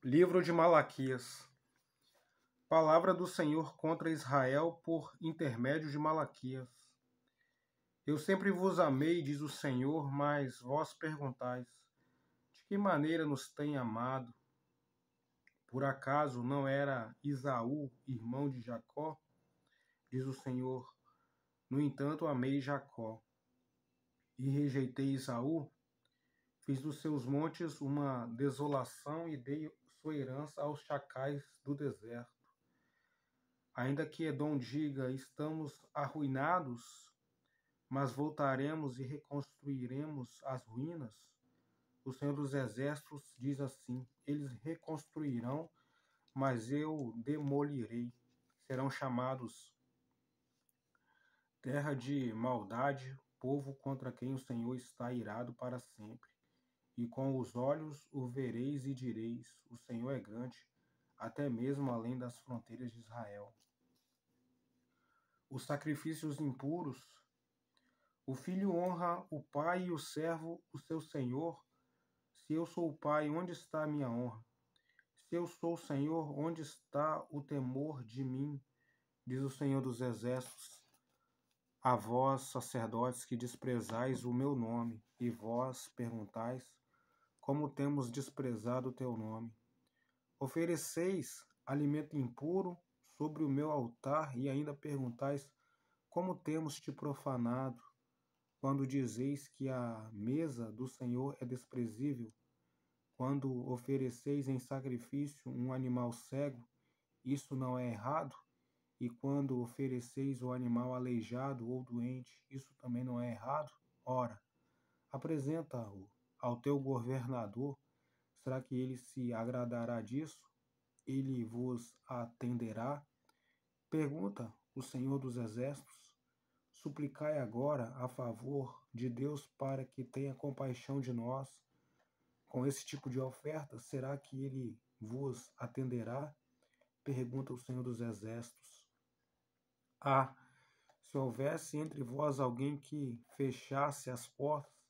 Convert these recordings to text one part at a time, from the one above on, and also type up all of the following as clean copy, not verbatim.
Livro de Malaquias. Palavra do Senhor contra Israel por intermédio de Malaquias. Eu sempre vos amei, diz o Senhor, mas vós perguntais: de que maneira nos tem amado? Por acaso não era Esaú, irmão de Jacó? Diz o Senhor. No entanto, amei Jacó e rejeitei Esaú. Fiz dos seus montes uma desolação e dei sua herança aos chacais do deserto. Ainda que Edom diga: estamos arruinados, mas voltaremos e reconstruiremos as ruínas, o Senhor dos Exércitos diz assim: eles reconstruirão, mas eu demolirei. Serão chamados terra de maldade, povo contra quem o Senhor está irado para sempre. E com os olhos o vereis e direis: o Senhor é grande, até mesmo além das fronteiras de Israel. Os sacrifícios impuros. O filho honra o pai e o servo o seu senhor. Se eu sou o pai, onde está a minha honra? Se eu sou o Senhor, onde está o temor de mim? Diz o Senhor dos Exércitos. A vós, sacerdotes, que desprezais o meu nome, e vós perguntais: como temos desprezado o teu nome? Ofereceis alimento impuro sobre o meu altar, e ainda perguntais: como temos te profanado? Quando dizeis que a mesa do Senhor é desprezível, quando ofereceis em sacrifício um animal cego, isso não é errado? E quando ofereceis o animal aleijado ou doente, isso também não é errado? Ora, apresenta-o ao teu governador. Será que ele se agradará disso? Ele vos atenderá? Pergunta o Senhor dos Exércitos. Suplicai agora a favor de Deus para que tenha compaixão de nós. Com esse tipo de oferta, será que ele vos atenderá? Pergunta o Senhor dos Exércitos. Ah, se houvesse entre vós alguém que fechasse as portas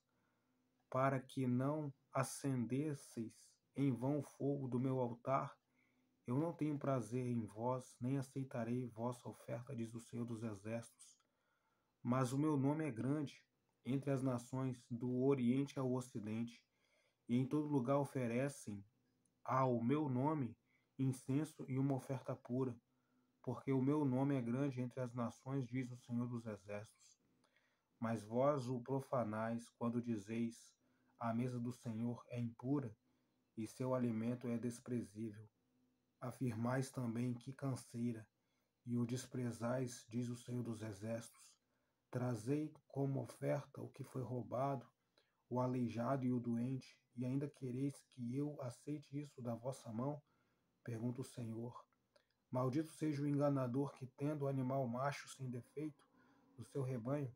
para que não acendesseis em vão fogo do meu altar, eu não tenho prazer em vós, nem aceitarei vossa oferta, diz o Senhor dos Exércitos. Mas o meu nome é grande entre as nações do Oriente ao Ocidente, e em todo lugar oferecem ao meu nome incenso e uma oferta pura, porque o meu nome é grande entre as nações, diz o Senhor dos Exércitos. Mas vós o profanais quando dizeis: a mesa do Senhor é impura e seu alimento é desprezível. Afirmais também: que canseira, e o desprezais, diz o Senhor dos Exércitos. Trazei como oferta o que foi roubado, o aleijado e o doente, e ainda quereis que eu aceite isso da vossa mão? Pergunta o Senhor. Maldito seja o enganador que, tendo o animal macho sem defeito do seu rebanho,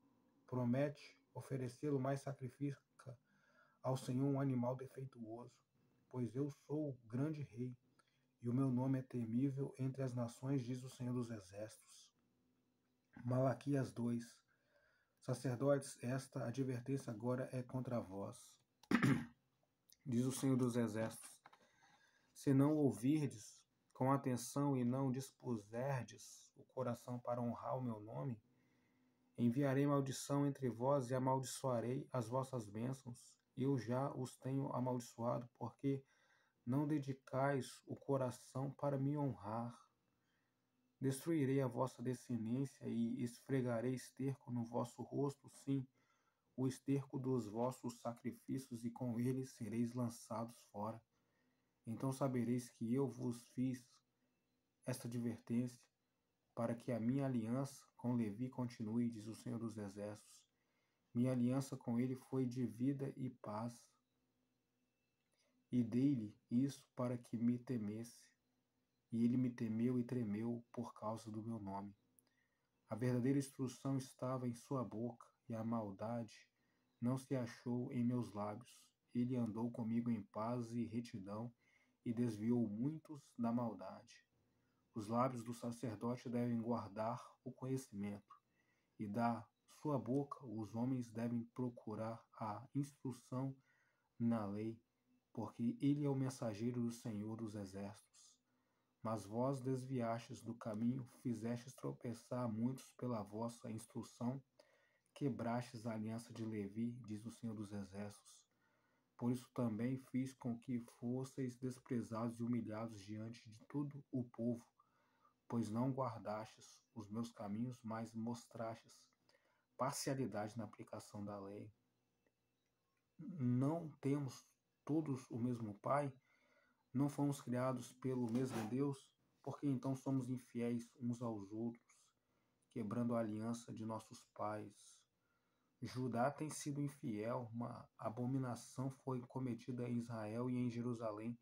promete oferecê-lo, mas sacrifica ao Senhor um animal defeituoso. Pois eu sou o grande rei, e o meu nome é temível entre as nações, diz o Senhor dos Exércitos. Malaquias 2. Sacerdotes, esta advertência agora é contra vós, diz o Senhor dos Exércitos. Se não ouvirdes com atenção e não dispuserdes o coração para honrar o meu nome, enviarei maldição entre vós e amaldiçoarei as vossas bênçãos. Eu já os tenho amaldiçoado, porque não dedicais o coração para me honrar. Destruirei a vossa descendência e esfregarei esterco no vosso rosto, sim, o esterco dos vossos sacrifícios, e com eles sereis lançados fora. Então sabereis que eu vos fiz esta advertência, para que a minha aliança com Levi continue, diz o Senhor dos Exércitos. Minha aliança com ele foi de vida e paz, e dei-lhe isso para que me temesse. E ele me temeu e tremeu por causa do meu nome. A verdadeira instrução estava em sua boca, e a maldade não se achou em meus lábios. Ele andou comigo em paz e retidão, e desviou muitos da maldade. Os lábios do sacerdote devem guardar o conhecimento, e da sua boca os homens devem procurar a instrução na lei. porque ele é o mensageiro do Senhor dos Exércitos. Mas vós desviastes do caminho, fizestes tropeçar muitos pela vossa instrução, quebrastes a aliança de Levi, diz o Senhor dos Exércitos. Por isso também fiz com que fosseis desprezados e humilhados diante de todo o povo, pois não guardastes os meus caminhos, mas mostrastes parcialidade na aplicação da lei. Não temos todos o mesmo Pai? Não fomos criados pelo mesmo Deus? Porque então somos infiéis uns aos outros, quebrando a aliança de nossos pais. Judá tem sido infiel, uma abominação foi cometida em Israel e em Jerusalém,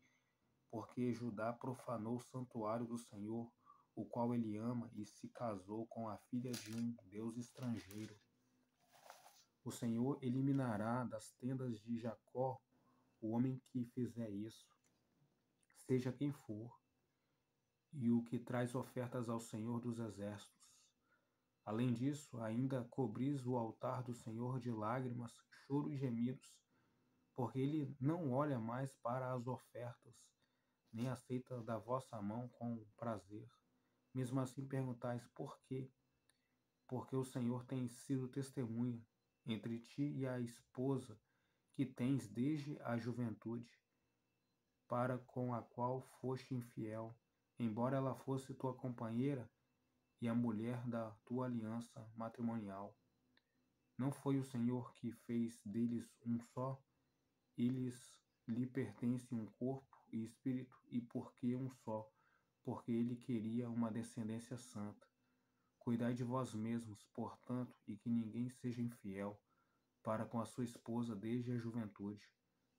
porque Judá profanou o santuário do Senhor, o qual ele ama, e se casou com a filha de um Deus estrangeiro. O Senhor eliminará das tendas de Jacó o homem que fizer isso, seja quem for, e o que traz ofertas ao Senhor dos Exércitos. Além disso, ainda cobris o altar do Senhor de lágrimas, choro e gemidos, porque ele não olha mais para as ofertas, nem aceita da vossa mão com prazer. Mesmo assim perguntais, por quê? Porque o Senhor tem sido testemunha entre ti e a esposa que tens desde a juventude, para com a qual foste infiel, embora ela fosse tua companheira e a mulher da tua aliança matrimonial. Não foi o Senhor que fez deles um só? Eles lhe pertencem um corpo e espírito, e por que um só? Porque ele queria uma descendência santa. Cuidai de vós mesmos, portanto, e que ninguém seja infiel para com a sua esposa desde a juventude,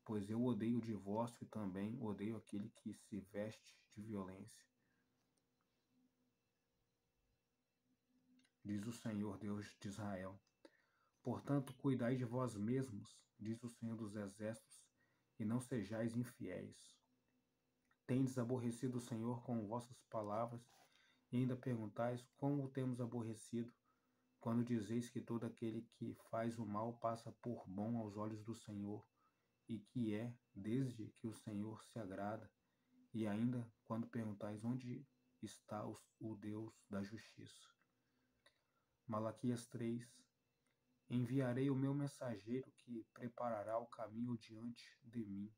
pois eu odeio o divórcio e também odeio aquele que se veste de violência. Diz o Senhor Deus de Israel. Portanto, cuidai de vós mesmos, diz o Senhor dos Exércitos, e não sejais infiéis. Tendes aborrecido o Senhor com vossas palavras, e ainda perguntais como o temos aborrecido, quando dizeis que todo aquele que faz o mal passa por bom aos olhos do Senhor, e que é desde que o Senhor se agrada, e ainda quando perguntais onde está o Deus da justiça. Malaquias 3. Enviarei o meu mensageiro que preparará o caminho diante de mim.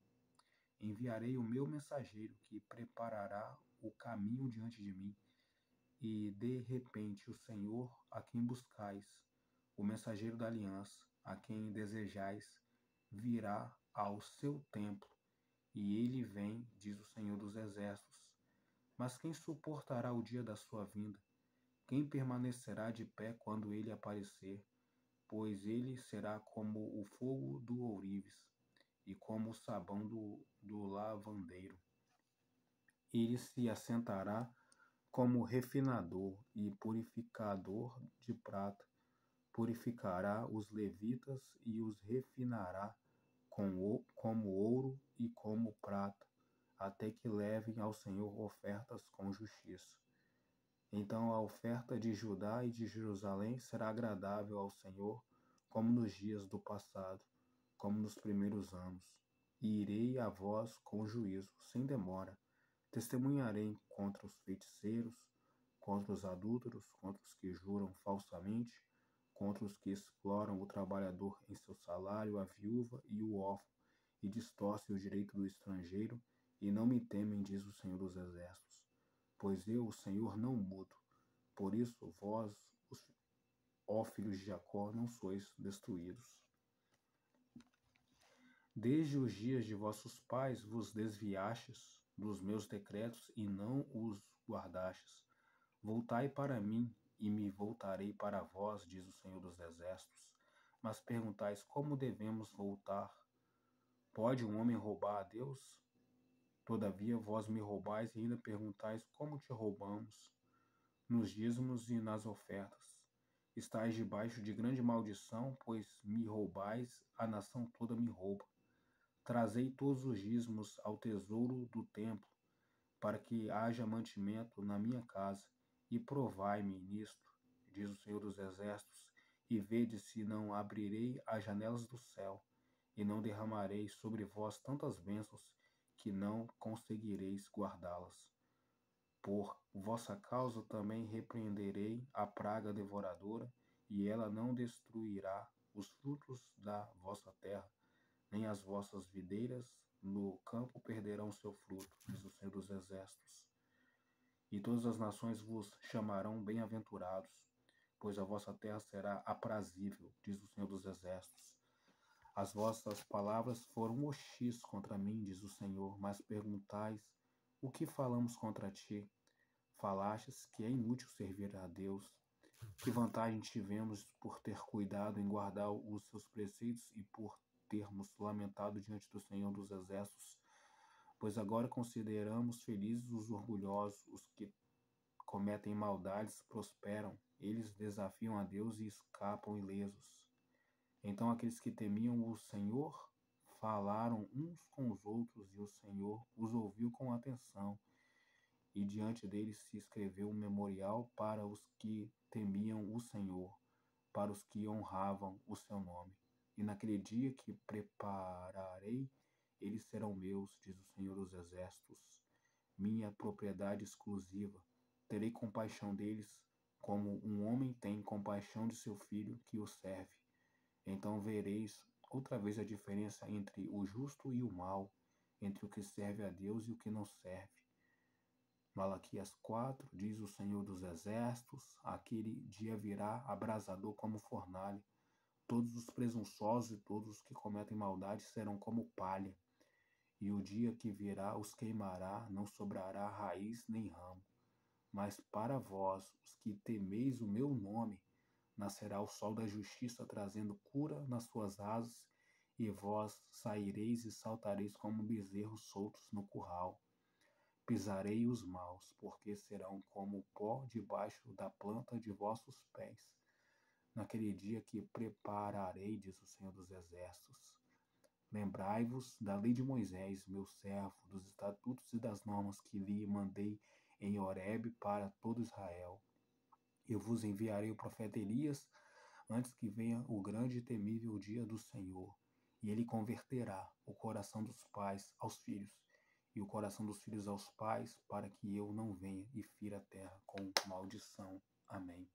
Enviarei o meu mensageiro que preparará o caminho diante de mim. E de repente o Senhor a quem buscais, o mensageiro da aliança, a quem desejais, virá ao seu templo. E ele vem, diz o Senhor dos Exércitos. Mas quem suportará o dia da sua vinda? Quem permanecerá de pé quando ele aparecer? Pois ele será como o fogo do ourives e como o sabão do lavandeiro. Ele se assentará como refinador e purificador de prata. Purificará os levitas e os refinará como ouro e como prata, até que levem ao Senhor ofertas com justiça. Então a oferta de Judá e de Jerusalém será agradável ao Senhor, como nos dias do passado, como nos primeiros anos. E irei a vós com juízo, sem demora. Testemunharei contra os feiticeiros, contra os adúlteros, contra os que juram falsamente, contra os que exploram o trabalhador em seu salário, a viúva e o órfão, e distorcem o direito do estrangeiro, e não me temem, diz o Senhor dos Exércitos. Pois eu, o Senhor, não mudo. Por isso, vós, ó filhos de Jacó, não sois destruídos. Desde os dias de vossos pais vos desviastes dos meus decretos e não os guardastes. Voltai para mim, e me voltarei para vós, diz o Senhor dos Exércitos. Mas perguntais, como devemos voltar? Pode um homem roubar a Deus? Todavia vós me roubais e ainda perguntais, como te roubamos? Nos dízimos e nas ofertas. Estais debaixo de grande maldição, pois me roubais, a nação toda me rouba. Trazei todos os dízimos ao tesouro do templo, para que haja mantimento na minha casa, e provai-me nisto, diz o Senhor dos Exércitos, e vede se não abrirei as janelas do céu, e não derramarei sobre vós tantas bênçãos que não conseguireis guardá-las. Por vossa causa também repreenderei a praga devoradora, e ela não destruirá os frutos da vossa terra, nem as vossas videiras no campo perderão seu fruto, diz o Senhor dos Exércitos. E todas as nações vos chamarão bem-aventurados, pois a vossa terra será aprazível, diz o Senhor dos Exércitos. As vossas palavras foram hostis contra mim, diz o Senhor, mas perguntais, o que falamos contra ti? Falastes que é inútil servir a Deus. Que vantagem tivemos por ter cuidado em guardar os seus preceitos e por termos lamentado diante do Senhor dos Exércitos? Pois agora consideramos felizes os orgulhosos, os que cometem maldades prosperam, eles desafiam a Deus e escapam ilesos. Então aqueles que temiam o Senhor falaram uns com os outros, e o Senhor os ouviu com atenção. E diante deles se escreveu um memorial para os que temiam o Senhor, para os que honravam o seu nome. E naquele dia que prepararei, eles serão meus, diz o Senhor dos Exércitos, minha propriedade exclusiva. Terei compaixão deles, como um homem tem compaixão de seu filho que o serve. Então vereis outra vez a diferença entre o justo e o mau, entre o que serve a Deus e o que não serve. Malaquias 4, diz o Senhor dos Exércitos, aquele dia virá abrasador como fornalha. Todos os presunçosos e todos os que cometem maldade serão como palha. E o dia que virá os queimará, não sobrará raiz nem ramo. Mas para vós, os que temeis o meu nome, nascerá o sol da justiça trazendo cura nas suas asas, e vós saireis e saltareis como bezerros soltos no curral. Pisarei os maus, porque serão como o pó debaixo da planta de vossos pés. Naquele dia que prepararei, diz o Senhor dos Exércitos. Lembrai-vos da lei de Moisés, meu servo, dos estatutos e das normas que lhe mandei em Horebe para todo Israel. Eu vos enviarei o profeta Elias, antes que venha o grande e temível dia do Senhor, e ele converterá o coração dos pais aos filhos, e o coração dos filhos aos pais, para que eu não venha e fira a terra com maldição. Amém.